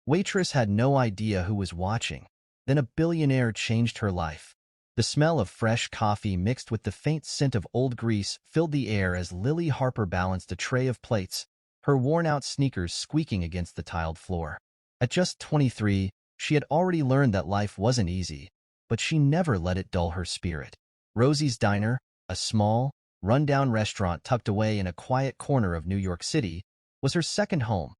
Waitress had no idea who was watching. Then a billionaire changed her life. The smell of fresh coffee mixed with the faint scent of old grease filled the air as Lily Harper balanced a tray of plates, her worn-out sneakers squeaking against the tiled floor. At just 23, she had already learned that life wasn't easy, but she never let it dull her spirit. Rosie's Diner, a small, run-down restaurant tucked away in a quiet corner of New York City, was her second home,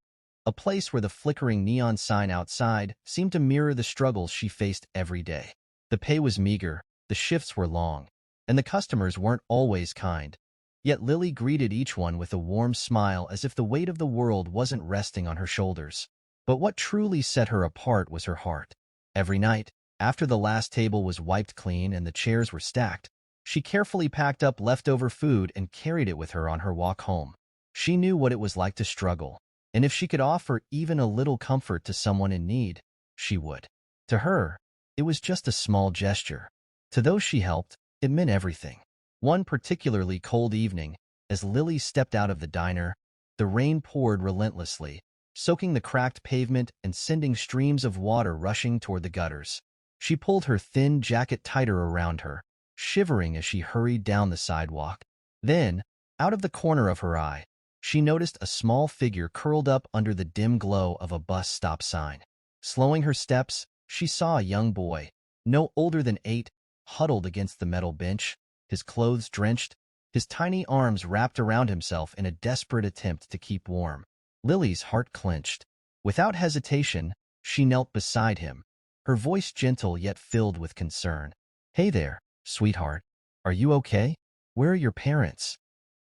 a place where the flickering neon sign outside seemed to mirror the struggles she faced every day. The pay was meager, the shifts were long, and the customers weren't always kind. Yet Lily greeted each one with a warm smile as if the weight of the world wasn't resting on her shoulders. But what truly set her apart was her heart. Every night, after the last table was wiped clean and the chairs were stacked, she carefully packed up leftover food and carried it with her on her walk home. She knew what it was like to struggle, and if she could offer even a little comfort to someone in need, she would. To her, it was just a small gesture. To those she helped, it meant everything. One particularly cold evening, as Lily stepped out of the diner, the rain poured relentlessly, soaking the cracked pavement and sending streams of water rushing toward the gutters. She pulled her thin jacket tighter around her, shivering as she hurried down the sidewalk. Then, out of the corner of her eye, she noticed a small figure curled up under the dim glow of a bus stop sign. Slowing her steps, she saw a young boy, no older than 8, huddled against the metal bench, his clothes drenched, his tiny arms wrapped around himself in a desperate attempt to keep warm. Lily's heart clenched. Without hesitation, she knelt beside him, her voice gentle yet filled with concern. "Hey there, sweetheart. Are you okay? Where are your parents?"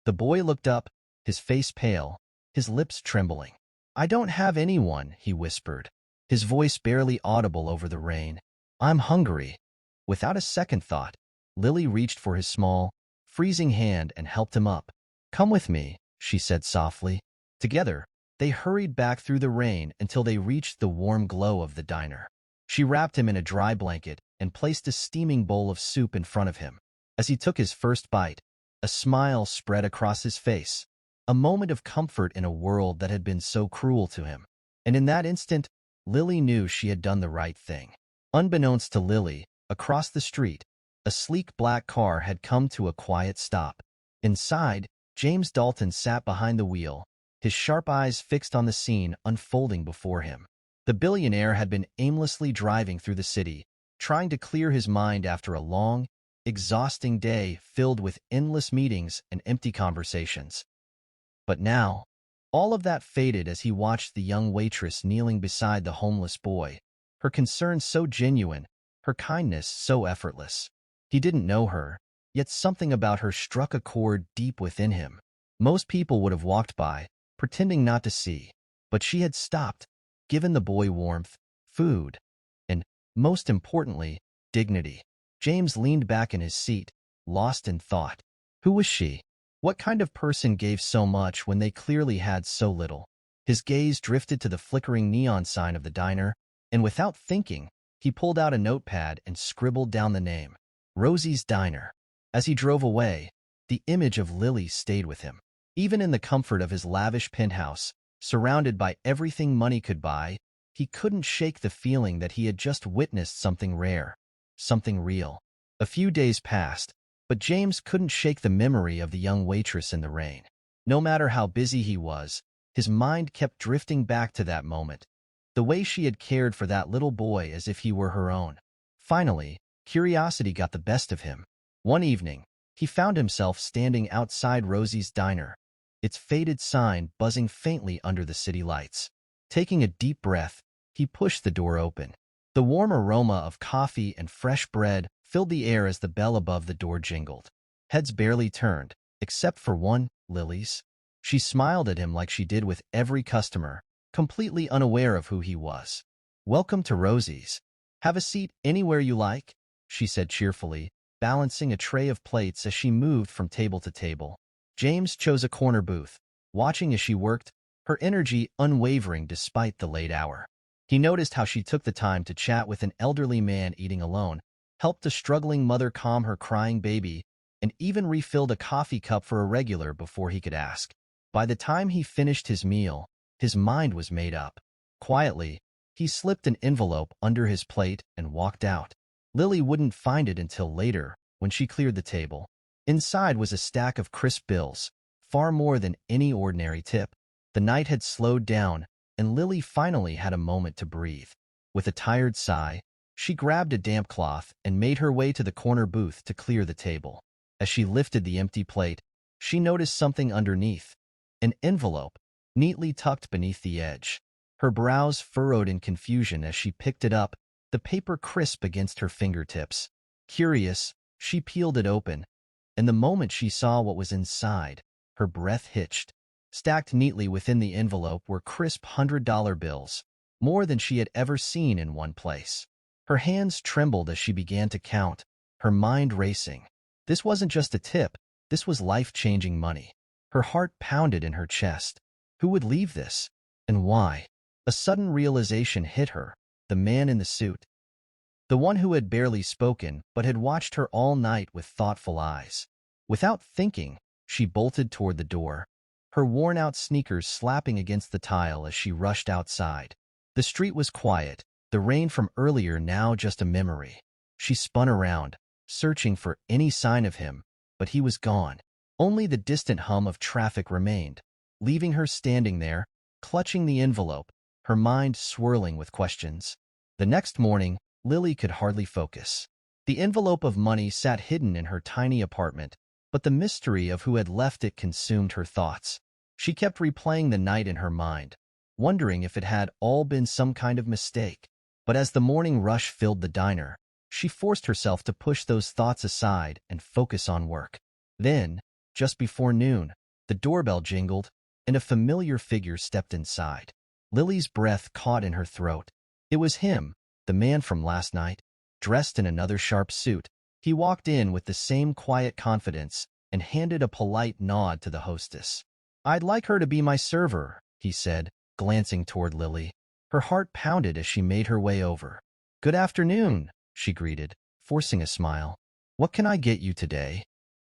The boy looked up, his face pale, his lips trembling. "I don't have anyone," he whispered, his voice barely audible over the rain. "I'm hungry." Without a second thought, Lily reached for his small, freezing hand and helped him up. "Come with me," she said softly. Together, they hurried back through the rain until they reached the warm glow of the diner. She wrapped him in a dry blanket and placed a steaming bowl of soup in front of him. As he took his first bite, a smile spread across his face, a moment of comfort in a world that had been so cruel to him. And in that instant, Lily knew she had done the right thing. Unbeknownst to Lily, across the street, a sleek black car had come to a quiet stop. Inside, James Dalton sat behind the wheel, his sharp eyes fixed on the scene unfolding before him. The billionaire had been aimlessly driving through the city, trying to clear his mind after a long, exhausting day filled with endless meetings and empty conversations. But now, all of that faded as he watched the young waitress kneeling beside the homeless boy, her concern so genuine, her kindness so effortless. He didn't know her, yet something about her struck a chord deep within him. Most people would have walked by, pretending not to see, but she had stopped, given the boy warmth, food, and, most importantly, dignity. James leaned back in his seat, lost in thought. Who was she? What kind of person gave so much when they clearly had so little? His gaze drifted to the flickering neon sign of the diner, and without thinking, he pulled out a notepad and scribbled down the name, Rosie's Diner. As he drove away, the image of Lily stayed with him. Even in the comfort of his lavish penthouse, surrounded by everything money could buy, he couldn't shake the feeling that he had just witnessed something rare, something real. A few days passed, but James couldn't shake the memory of the young waitress in the rain. No matter how busy he was, his mind kept drifting back to that moment, the way she had cared for that little boy as if he were her own. Finally, curiosity got the best of him. One evening, he found himself standing outside Rosie's Diner, its faded sign buzzing faintly under the city lights. Taking a deep breath, he pushed the door open. The warm aroma of coffee and fresh bread filled the air as the bell above the door jingled. Heads barely turned, except for one, Lily's. She smiled at him like she did with every customer, completely unaware of who he was. "Welcome to Rosie's. Have a seat anywhere you like," she said cheerfully, balancing a tray of plates as she moved from table to table. James chose a corner booth, watching as she worked, her energy unwavering despite the late hour. He noticed how she took the time to chat with an elderly man eating alone, helped a struggling mother calm her crying baby, and even refilled a coffee cup for a regular before he could ask. By the time he finished his meal, his mind was made up. Quietly, He slipped an envelope under his plate and walked out. Lily wouldn't find it until later, when she cleared the table. Inside was a stack of crisp bills, far more than any ordinary tip. The night had slowed down, and Lily finally had a moment to breathe. With a tired sigh, she grabbed a damp cloth and made her way to the corner booth to clear the table. As she lifted the empty plate, she noticed something underneath, an envelope, neatly tucked beneath the edge. Her brows furrowed in confusion as she picked it up, the paper crisp against her fingertips. Curious, she peeled it open, and the moment she saw what was inside, her breath hitched. Stacked neatly within the envelope were crisp $100 bills, more than she had ever seen in one place. Her hands trembled as she began to count, her mind racing. This wasn't just a tip, this was life-changing money. Her heart pounded in her chest. Who would leave this? And why? A sudden realization hit her. The man in the suit. The one who had barely spoken, but had watched her all night with thoughtful eyes. Without thinking, she bolted toward the door, her worn-out sneakers slapping against the tile as she rushed outside. The street was quiet, the rain from earlier now just a memory. She spun around, searching for any sign of him, but he was gone. Only the distant hum of traffic remained, leaving her standing there, clutching the envelope, her mind swirling with questions. The next morning, Lily could hardly focus. The envelope of money sat hidden in her tiny apartment, but the mystery of who had left it consumed her thoughts. She kept replaying the night in her mind, wondering if it had all been some kind of mistake. But as the morning rush filled the diner, she forced herself to push those thoughts aside and focus on work. Then, just before noon, the doorbell jingled, and a familiar figure stepped inside. Lily's breath caught in her throat. It was him, the man from last night, dressed in another sharp suit. He walked in with the same quiet confidence and handed a polite nod to the hostess. "I'd like her to be my server," he said, glancing toward Lily. Her heart pounded as she made her way over. "Good afternoon," she greeted, forcing a smile. "What can I get you today?"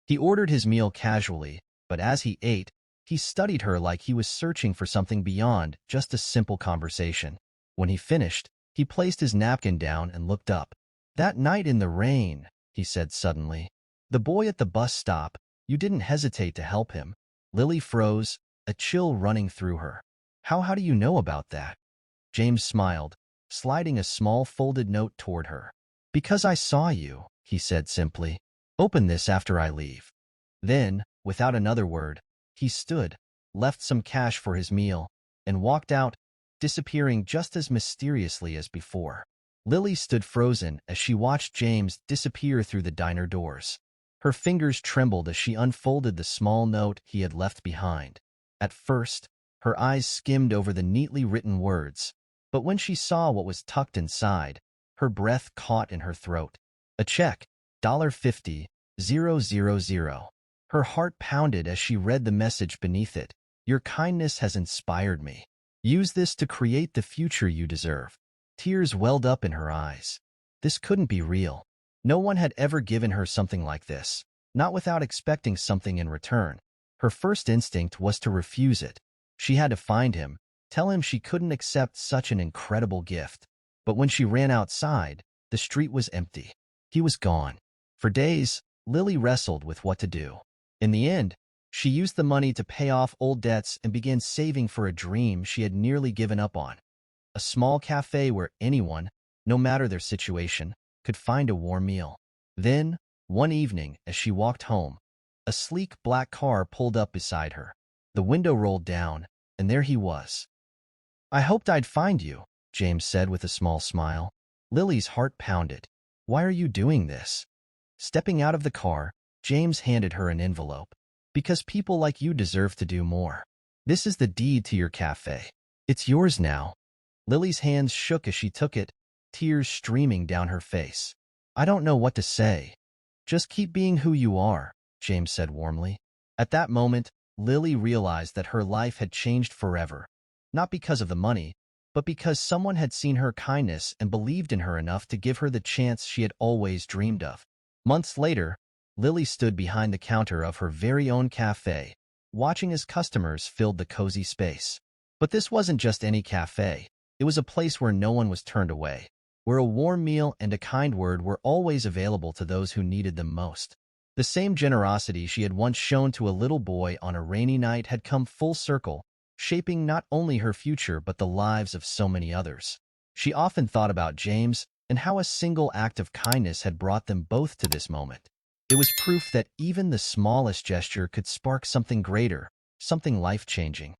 He ordered his meal casually, but as he ate, he studied her like he was searching for something beyond just a simple conversation. When he finished, he placed his napkin down and looked up. "That night in the rain," he said suddenly. "The boy at the bus stop, you didn't hesitate to help him." Lily froze, a chill running through her. How do you know about that?" James smiled, sliding a small folded note toward her. "Because I saw you," he said simply. "Open this after I leave." Then, without another word, he stood, left some cash for his meal, and walked out, disappearing just as mysteriously as before. Lily stood frozen as she watched James disappear through the diner doors. Her fingers trembled as she unfolded the small note he had left behind. At first, her eyes skimmed over the neatly written words, but when she saw what was tucked inside, her breath caught in her throat. A check, $50,000. Her heart pounded as she read the message beneath it. "Your kindness has inspired me. Use this to create the future you deserve." Tears welled up in her eyes. This couldn't be real. No one had ever given her something like this, not without expecting something in return. Her first instinct was to refuse it. She had to find him, tell him she couldn't accept such an incredible gift. But when she ran outside, the street was empty. He was gone. For days, Lily wrestled with what to do. In the end, she used the money to pay off old debts and began saving for a dream she had nearly given up on. A small cafe where anyone, no matter their situation, could find a warm meal. Then, one evening, as she walked home, a sleek black car pulled up beside her. The window rolled down, and there he was. "I hoped I'd find you," James said with a small smile. Lily's heart pounded. "Why are you doing this?" Stepping out of the car, James handed her an envelope. "Because people like you deserve to do more. This is the deed to your cafe. It's yours now." Lily's hands shook as she took it, tears streaming down her face. "I don't know what to say." "Just keep being who you are," James said warmly. At that moment, Lily realized that her life had changed forever, not because of the money, but because someone had seen her kindness and believed in her enough to give her the chance she had always dreamed of. Months later, Lily stood behind the counter of her very own cafe, watching as customers filled the cozy space. But this wasn't just any cafe. It was a place where no one was turned away, where a warm meal and a kind word were always available to those who needed them most. The same generosity she had once shown to a little boy on a rainy night had come full circle, shaping not only her future but the lives of so many others. She often thought about James and how a single act of kindness had brought them both to this moment. It was proof that even the smallest gesture could spark something greater, something life-changing.